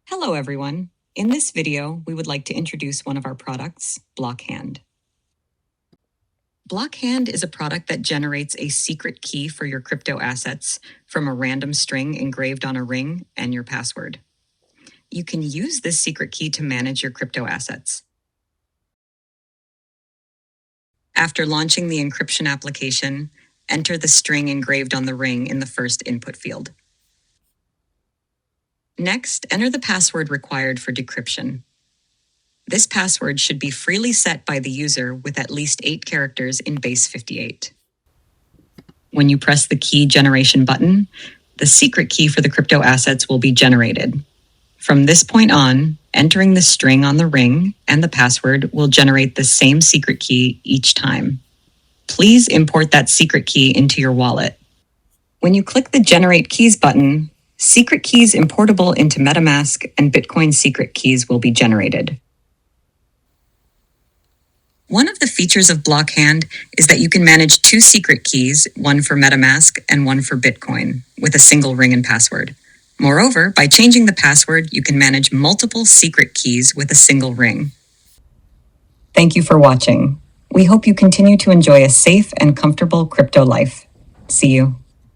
Hello everyone. In this video, we would like to introduce one of our products, BlockHand. BlockHand is a product that generates a secret key for your crypto assets from a random string engraved on a ring and your password. You can use this secret key to manage your crypto assets. After launching the encryption application, enter the string engraved on the ring in the first input field. Next, enter the password required for decryption. This password should be freely set by the user with at least 8 characters in base 58. When you press the key generation button, the secret key for the crypto assets will be generated. From this point on, entering the string on the ring and the password will generate the same secret key each time. Please import that secret key into your wallet. When you click the Generate Keys button, secret keys importable into MetaMask and Bitcoin secret keys will be generated. One of the features of BlockHand is that you can manage 2 secret keys, one for MetaMask and one for Bitcoin, with a single ring and password. Moreover, by changing the password, you can manage multiple secret keys with a single ring. Thank you for watching. We hope you continue to enjoy a safe and comfortable crypto life. See you.